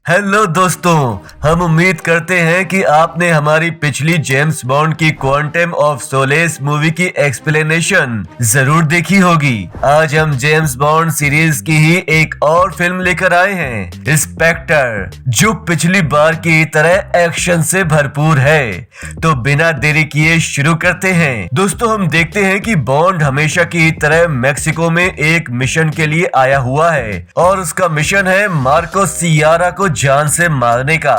Hello दोस्तों, हम उम्मीद करते हैं कि आपने हमारी पिछली जेम्स बॉन्ड की क्वांटम ऑफ सोलेस मूवी की एक्सप्लेनेशन जरूर देखी होगी। आज हम जेम्स बॉन्ड सीरीज की ही एक और फिल्म लेकर आए हैं, स्पेक्टर, जो पिछली बार की तरह एक्शन से भरपूर है। तो बिना देरी किए शुरू करते हैं। दोस्तों, हम देखते हैं कि बॉन्ड हमेशा की तरह मेक्सिको में एक मिशन के लिए आया हुआ है और उसका मिशन है मार्को सियारा को जान से मारने का।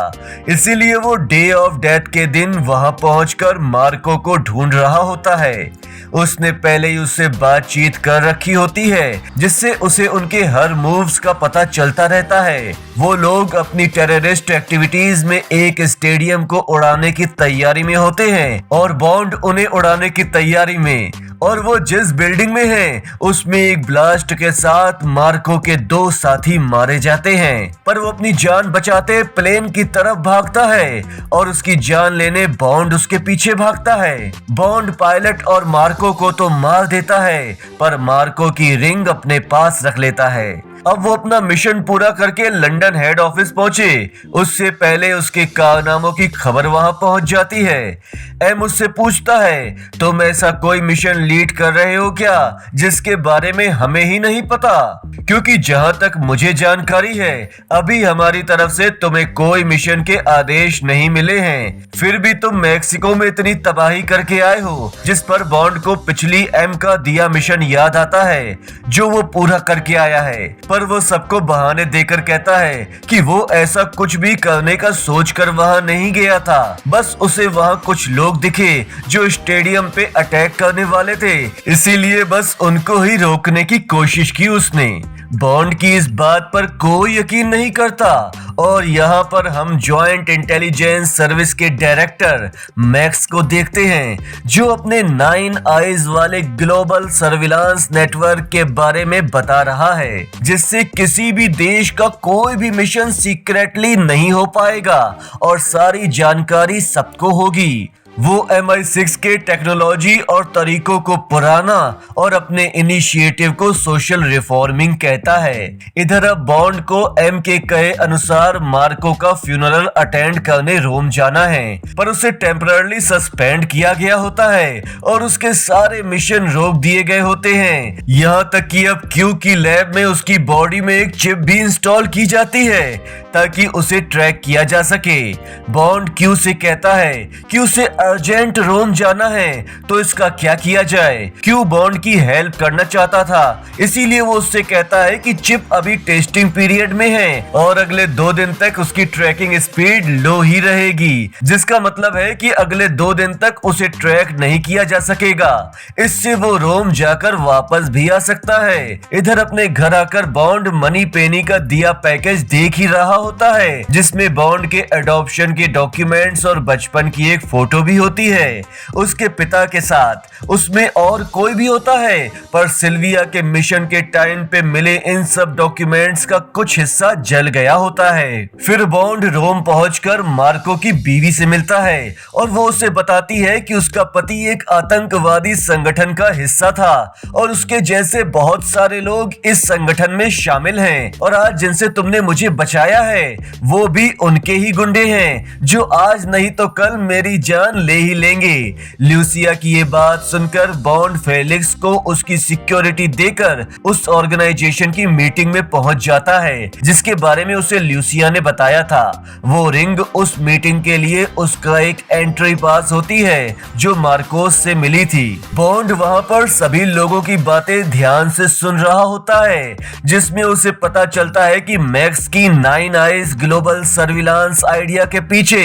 इसीलिए वो डे ऑफ डेथ के दिन वहां पहुंचकर मार्को को ढूंढ रहा होता है। उसने पहले ही उससे बातचीत कर रखी होती है, जिससे उसे उनके हर मूव्स का पता चलता रहता है। वो लोग अपनी टेररिस्ट एक्टिविटीज में एक स्टेडियम को उड़ाने की तैयारी में होते हैं और बॉन्ड उन्हें उड़ाने की तैयारी में, और वो जिस बिल्डिंग में है उसमें एक ब्लास्ट के साथ मार्को के 2 साथी मारे जाते हैं। पर वो अपनी जान बचाते प्लेन की तरफ भागता है और उसकी जान लेने बॉन्ड उसके पीछे भागता है। बॉन्ड पायलट और मार्को को तो मार देता है, पर मार्को की रिंग अपने पास रख लेता है। अब वो अपना मिशन पूरा करके लंदन हेड ऑफिस पहुंचे, उससे पहले उसके कारनामों की खबर वहां पहुंच जाती है। एम उससे पूछता है, तुम ऐसा कोई मिशन लीड कर रहे हो क्या जिसके बारे में हमें ही नहीं पता? क्योंकि जहां तक मुझे जानकारी है, अभी हमारी तरफ से तुम्हें कोई मिशन के आदेश नहीं मिले हैं। फिर भी तुम मैक्सिको में इतनी तबाही करके आए हो, जिस पर बॉन्ड को पिछली एम का दिया मिशन याद आता है, जो वो पूरा करके आया है। पर वो सबको बहाने देकर कहता है कि वो ऐसा कुछ भी करने का सोचकर वहां नहीं गया था। बस उसे वहां कुछ लोग दिखे जो स्टेडियम पे अटैक करने वाले थे, इसीलिए बस उनको ही रोकने की कोशिश की उसने। बॉन्ड की इस बात पर कोई यकीन नहीं करता और यहाँ पर हम जॉइंट इंटेलिजेंस सर्विस के डायरेक्टर मैक्स को देखते हैं, जो अपने 9 आईज वाले ग्लोबल सर्विलांस नेटवर्क के बारे में बता रहा है, जिससे किसी भी देश का कोई भी मिशन सीक्रेटली नहीं हो पाएगा और सारी जानकारी सबको होगी। वो MI6 के टेक्नोलॉजी और तरीकों को पुराना और अपने इनिशिएटिव को सोशल रिफॉर्मिंग कहता है। इधर अब बॉन्ड को एम के कहे अनुसार मार्को का फ्यूनरल अटेंड करने रोम जाना है, पर उसे टेम्पररली सस्पेंड किया गया होता है और उसके सारे मिशन रोक दिए गए होते हैं। यहाँ तक कि अब क्यू की लैब में उसकी बॉडी में एक चिप भी इंस्टॉल की जाती है ताकि उसे ट्रैक किया जा सके। बॉन्ड क्यू से कहता है कि उसे अर्जेंट रोम जाना है, तो इसका क्या किया जाए? क्यू बॉन्ड की हेल्प करना चाहता था, इसीलिए वो उससे कहता है कि चिप अभी टेस्टिंग पीरियड में है और अगले 2 दिन तक उसकी ट्रैकिंग स्पीड लो ही रहेगी, जिसका मतलब है कि अगले 2 दिन तक उसे ट्रैक नहीं किया जा सकेगा। इससे वो रोम जाकर वापस भी आ सकता है। इधर अपने घर आकर बॉन्ड मनी पेनी का दिया पैकेज देख ही रहा होता है, जिसमें बॉन्ड के एडॉप्शन के डॉक्यूमेंट्स और बचपन की एक फोटो भी होती है उसके पिता के साथ। उसमें और कोई भी होता है, पर सिल्विया के मिशन के टाइम पे मिले इन सब डॉक्यूमेंट्स का कुछ हिस्सा जल गया होता है। फिर बॉन्ड रोम पहुंचकर मार्को की बीवी से मिलता है और वो उसे बताती है कि उसका पति एक आतंकवादी संगठन का हिस्सा था और उसके जैसे बहुत सारे लोग इस संगठन में शामिल हैं, और आज जिनसे तुमने मुझे बचाया है वो भी उनके ही गुंडे हैं, जो आज नहीं तो कल मेरी जान ले ही लेंगे। ल्यूसिया की ये बात सुनकर बॉन्ड फेलिक्स को उसकी सिक्योरिटी देकर उस ऑर्गेनाइजेशन की मीटिंग में पहुंच जाता है, जिसके बारे में उसे ल्यूसिया ने बताया था। वो रिंग उस मीटिंग के लिए उसका एक एंट्री पास होती है जो मार्कोस से मिली थी। बॉन्ड वहां पर सभी लोगों की बातें ध्यान से सुन रहा होता है, जिसमें उसे पता चलता है कि मैक्स की 9 आईज ग्लोबल सर्विलांस आइडिया के पीछे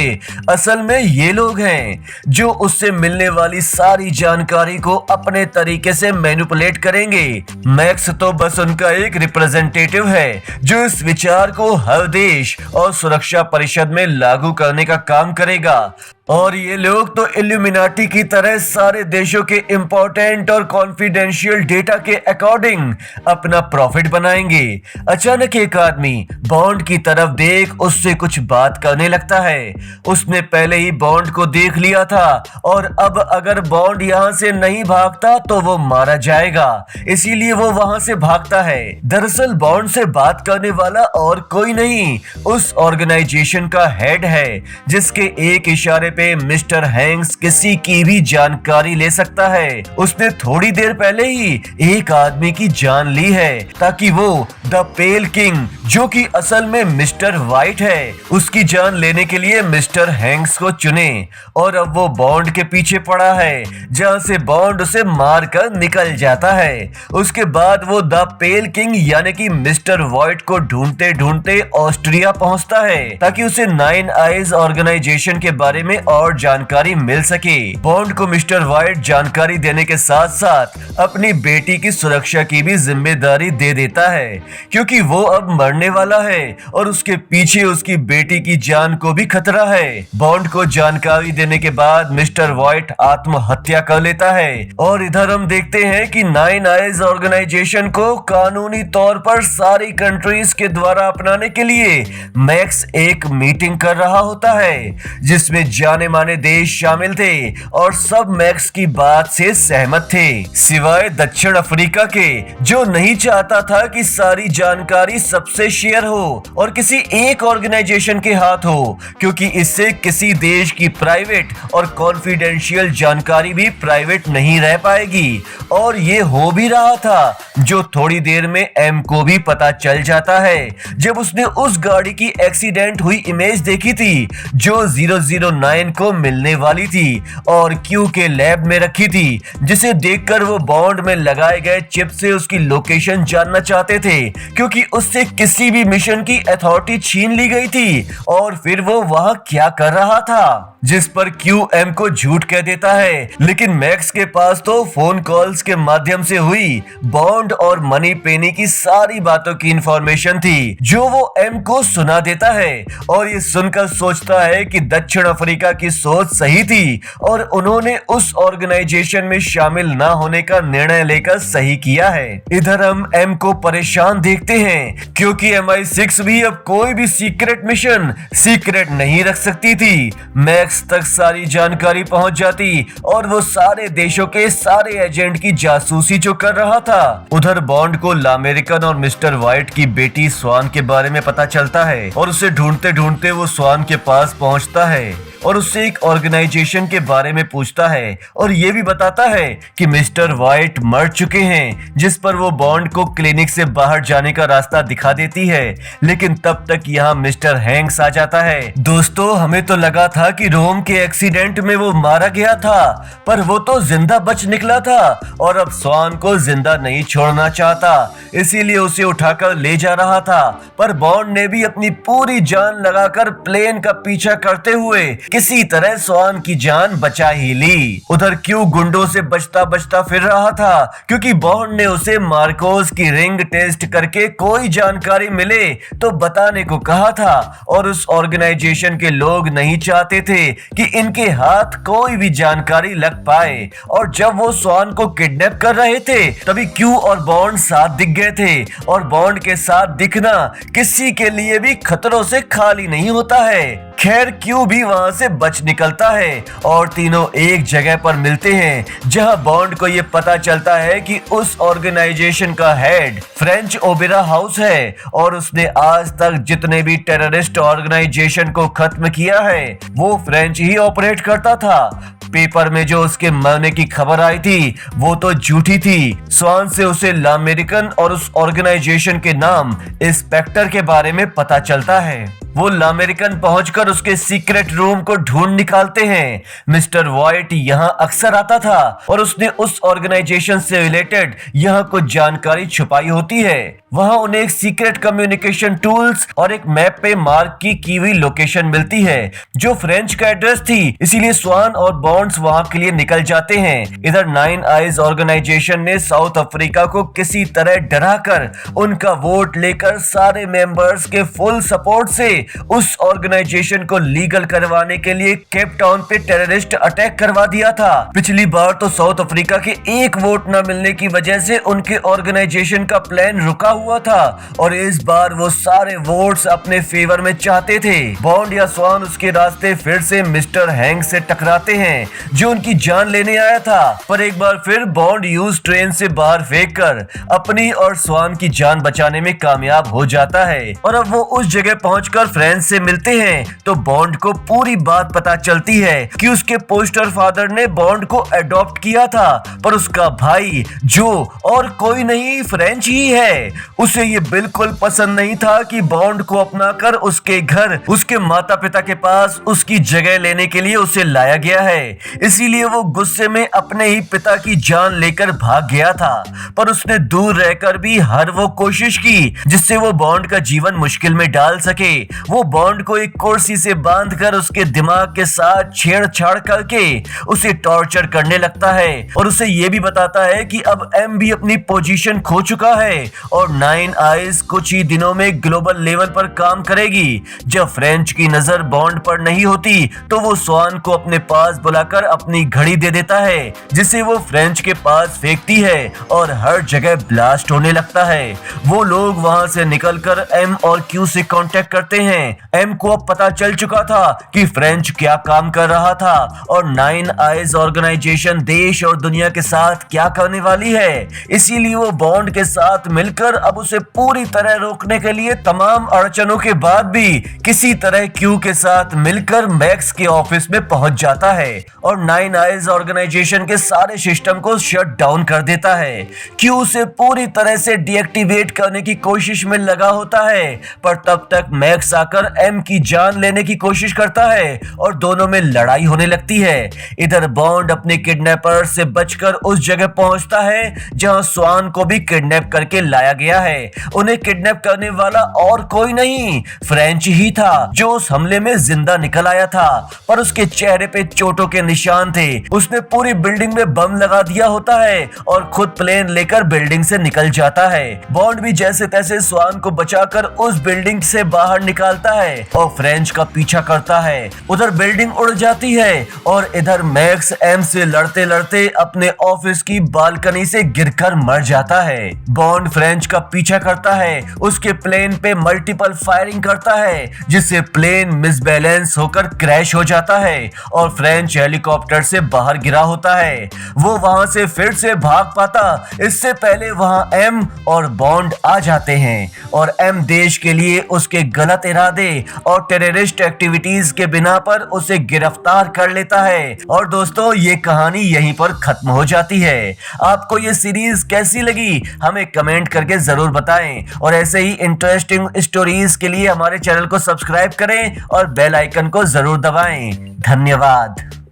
असल में ये लोग हैं, जो उससे मिलने वाली सारी जानकारी को अपने तरीके से मैनिपुलेट करेंगे। मैक्स तो बस उनका एक रिप्रेजेंटेटिव है, जो इस विचार को हर देश और सुरक्षा परिषद में लागू करने का काम करेगा। और ये लोग तो इल्यूमिनाटी की तरह सारे देशों के इंपॉर्टेंट और कॉन्फिडेंशियल डेटा के अकॉर्डिंग अपना प्रॉफिट बनाएंगे। अचानक एक आदमी बॉन्ड की तरफ देख उससे कुछ बात करने लगता है। उसने पहले ही बॉन्ड को देख लिया था और अब अगर बॉन्ड यहाँ से नहीं भागता तो वो मारा जाएगा, इसीलिए वो वहां से भागता है। दरअसल बॉन्ड से बात करने वाला और कोई नहीं, उस ऑर्गेनाइजेशन का हेड है जिसके एक इशारे पे मिस्टर हैंक्स किसी की भी जानकारी ले सकता है। उसने थोड़ी देर पहले ही एक आदमी की जान ली है ताकि वो द पेल किंग, जो कि असल में मिस्टर वाइट है, उसकी जान लेने के लिए मिस्टर हैंक्स को चुने। और अब वो बॉन्ड के पीछे पड़ा है जहां से बॉन्ड उसे मार कर निकल जाता है। उसके बाद वो द पेल किंग यानी कि मिस्टर वाइट को ढूंढते ढूंढते ऑस्ट्रिया पहुंचता है ताकि उसे नाइन आइज ऑर्गेनाइजेशन के बारे में और जानकारी मिल सके। बॉन्ड को मिस्टर वाइट जानकारी देने के साथ साथ अपनी बेटी की सुरक्षा की भी जिम्मेदारी दे देता है, क्योंकि वो अब मरने वाला है और उसके पीछे उसकी बेटी की जान को भी खतरा है। बॉन्ड को जानकारी देने के बाद मिस्टर वाइट आत्महत्या कर लेता है और इधर हम देखते हैं कि नाइन आइज ऑर्गेनाइजेशन को कानूनी तौर पर सारी कंट्रीज के द्वारा अपनाने के लिए मैक्स एक मीटिंग कर रहा होता है जिसमें जाने माने देश शामिल थे और सब मैक्स की बात से सहमत थे, सिवाय दक्षिण अफ्रीका के, जो नहीं चाहता था कि सारी जानकारी सबसे शेयर हो और किसी एक ऑर्गेनाइजेशन के हाथ हो, क्योंकि इससे किसी देश की प्राइवेट और कॉन्फिडेंशियल जानकारी भी प्राइवेट नहीं रह पाएगी। और ये हो भी रहा था, जो थोड़ी देर में एम को भी पता चल जाता है जब उसने उस गाड़ी की एक्सीडेंट हुई इमेज देखी थी जो 009 को मिलने वाली थी और क्यू के लैब में रखी थी, जिसे देखकर वो बॉन्ड में लगाए गए चिप से उसकी लोकेशन जानना चाहते थे, क्योंकि उससे किसी भी मिशन की अथॉरिटी छीन ली गई थी। और फिर वो वहां क्या कर रहा था, जिस पर क्यू एम को झूठ कह देता है, लेकिन मैक्स के पास तो फोन कॉल्स के माध्यम से हुई बॉन्ड और मनी पेनी की सारी बातों की इंफॉर्मेशन थी जो वो एम को सुना देता है। और ये सुनकर सोचता है कि दक्षिण अफ्रीका की सोच सही थी और उन्होंने उस ऑर्गेनाइजेशन में शामिल ना होने का निर्णय लेकर सही किया है। इधर हम एम को परेशान देखते हैं क्योंकि MI6 भी अब कोई भी सीक्रेट मिशन सीक्रेट नहीं रख सकती थी। मैक्स तक सारी जानकारी पहुंच जाती और वो सारे देशों के सारे एजेंट की जासूसी जो कर रहा था। उधर बॉन्ड को लामेरिकन और मिस्टर वाइट की बेटी स्वान के बारे में पता चलता है और उसे ढूंढते ढूंढते वो स्वान के पास पहुंचता है और उससे एक ऑर्गेनाइजेशन के बारे में पूछता है और ये भी बताता है कि मिस्टर वाइट मर चुके हैं, जिस पर वो बॉन्ड को क्लिनिक से बाहर जाने का रास्ता दिखा देती है। लेकिन तब तक यहाँ मिस्टर हैंक्स आ जाता है। दोस्तों, हमें तो लगा था कि रोम के एक्सीडेंट में वो मारा गया था, पर वो तो जिंदा बच निकला था और अब स्वान को जिंदा नहीं छोड़ना चाहता, इसीलिए उसे उठाकर ले जा रहा था। पर बॉन्ड ने भी अपनी पूरी जान लगाकर प्लेन का पीछा करते हुए किसी तरह स्वान की जान बचा ही ली। उधर क्यू गुंडों से बचता बचता फिर रहा था क्योंकि बॉन्ड ने उसे मार्कोस की रिंग टेस्ट करके कोई जानकारी मिले तो बताने को कहा था और उस ऑर्गेनाइजेशन के लोग नहीं चाहते थे कि इनके हाथ कोई भी जानकारी लग पाए। और जब वो स्वान को किडनैप कर रहे थे तभी क्यू और बॉन्ड साथ दिख गए थे और बॉन्ड के साथ दिखना किसी के लिए भी खतरों से खाली नहीं होता है। खैर क्यू भी वहां से बच निकलता है और तीनों एक जगह पर मिलते हैं जहां बॉन्ड को ये पता चलता है कि उस ऑर्गेनाइजेशन का हेड फ्रेंच ओपेरा हाउस है और उसने आज तक जितने भी टेररिस्ट ऑर्गेनाइजेशन को खत्म किया है वो फ्रेंच ही ऑपरेट करता था। पेपर में जो उसके मरने की खबर आई थी वो तो झूठी थी। स्वान से उसे लामेरिकन और उस ऑर्गेनाइजेशन के नाम इंस्पेक्टर के बारे में पता चलता है। वो लामेरिकन पहुंचकर उसके सीक्रेट रूम को ढूंढ निकालते हैं। मिस्टर वाइट यहाँ अक्सर आता था और उसने उस ऑर्गेनाइजेशन से रिलेटेड यहाँ कुछ जानकारी छुपाई होती है। वहाँ उन्हें एक सीक्रेट कम्युनिकेशन टूल्स और एक मैप पे मार्क की हुई लोकेशन मिलती है जो फ्रेंच का एड्रेस थी। इसीलिए स्वान और बॉन्ड बॉन्ड्स वहां के लिए निकल जाते हैं। इधर नाइन आइज ऑर्गेनाइजेशन ने साउथ अफ्रीका को किसी तरह डराकर उनका वोट लेकर सारे मेंबर्स के फुल सपोर्ट से उस ऑर्गेनाइजेशन को लीगल करवाने के लिए केप टाउन पे टेररिस्ट अटैक करवा दिया था। पिछली बार तो साउथ अफ्रीका के एक वोट न मिलने की वजह से उनके ऑर्गेनाइजेशन का प्लान रुका हुआ था और इस बार वो सारे वोट्स अपने फेवर में चाहते थे। बॉन्ड या स्वान उसके रास्ते फिर से मिस्टर हैंक से टकराते हैं जो उनकी जान लेने आया था, पर एक बार फिर बॉन्ड यूज ट्रेन से बाहर फेंक कर अपनी और स्वान की जान बचाने में कामयाब हो जाता है। और अब वो उस जगह पहुंचकर फ्रेंड से मिलते हैं तो बॉन्ड को पूरी बात पता चलती है कि उसके पोस्टर फादर ने बॉन्ड को अडॉप्ट किया था, पर उसका भाई जो और कोई नहीं फ्रेंच ही है। उसे ये बिल्कुल पसंद नहीं था कि बॉन्ड को अपनाकर उसके घर उसके माता पिता के पास उसकी जगह लेने के लिए उसे लाया गया है। इसीलिए वो गुस्से में अपने ही पिता की जान लेकर भाग गया था, पर उसने दूर रहकर भी हर वो कोशिश की जिससे वो बॉन्ड का जीवन मुश्किल में डाल सके। वो बॉन्ड को एक कुर्सी से बांधकर उसके दिमाग के साथ छेड़छाड़ करके उसे टॉर्चर करने लगता है और उसे ये भी बताता है कि अब एम भी अपनी पोजीशन खो चुका है और नाइन आइज कुछ ही दिनों में ग्लोबल लेवल पर काम करेगी। जब फ्रेंच की नजर बॉन्ड पर नहीं होती तो वो स्वान को अपने पास बुलाकर अपनी घड़ी दे देता है जिसे वो फ्रेंच के पास फेंकती है और हर जगह ब्लास्ट होने लगता है। वो लोग वहां से निकलकर एम और क्यू से कांटेक्ट करते हैं। एम को अब पता चल चुका था कि फ्रेंच क्या काम कर रहा था और नाइन आइज ऑर्गेनाइजेशन देश और दुनिया के साथ क्या करने वाली है। इसीलिए वो बॉन्ड के साथ मिलकर अब उसे पूरी तरह रोकने के लिए तमाम अड़चनों के बाद भी किसी तरह क्यू के साथ मिलकर मैक्स के ऑफिस में पहुंच जाता है और नाइन आइज ऑर्गेनाइजेशन के सारे सिस्टम को शट डाउन कर देता है। क्यू उसे पूरी तरह से डीएक्टिवेट करने की कोशिश में लगा होता है, पर तब तक मैक्स आकर एम की जान लेने की कोशिश करता है और दोनों में लड़ाई होने लगती है। इधर बॉन्ड अपने किडनैपर से बचकर उस जगह पहुंचता है जहां स्वान को भी किडनैप करके लाया गया है। उन्हें किडनैप करने वाला और कोई नहीं फ्रेंच ही था जो उस हमले में जिंदा निकल आया था, पर उसके चेहरे पे चोटों के निशान थे। उसने पूरी बिल्डिंग में बम लगा दिया होता है और खुद प्लेन लेकर बिल्डिंग से निकल जाता है। बॉन्ड भी जैसे तैसे स्वान को बचाकर उस बिल्डिंग से बाहर निकालता है और फ्रेंच का पीछा करता है। उधर बिल्डिंग उड़ जाती है और इधर मैक्स एम से लड़ते लड़ते अपने ऑफिस की बालकनी से गिरकर मर जाता है। बॉन्ड फ्रेंच का पीछा करता है, उसके प्लेन पे मल्टीपल फायरिंग करता है जिससे प्लेन मिसबैलेंस होकर क्रैश हो जाता है और फ्रेंच हेलीकॉप्टर से बाहर गिरा होता है। वो वहां से फिर से भाग पाता इससे पहले वहां एम और बॉन्ड आ जाते हैं और एम देश के लिए उसके गलत इरादे और टेररिस्ट एक्टिविटीज के बिना पर उसे गिरफ्तार कर लेता है। और दोस्तों ये कहानी यहीं पर खत्म हो जाती है। आपको ये सीरीज कैसी लगी हमें कमेंट करके जरूर बताएं और ऐसे ही इंटरेस्टिंग स्टोरीज के लिए हमारे चैनल को सब्सक्राइब करें और बेल आइकन को जरूर दबाएं। धन्यवाद।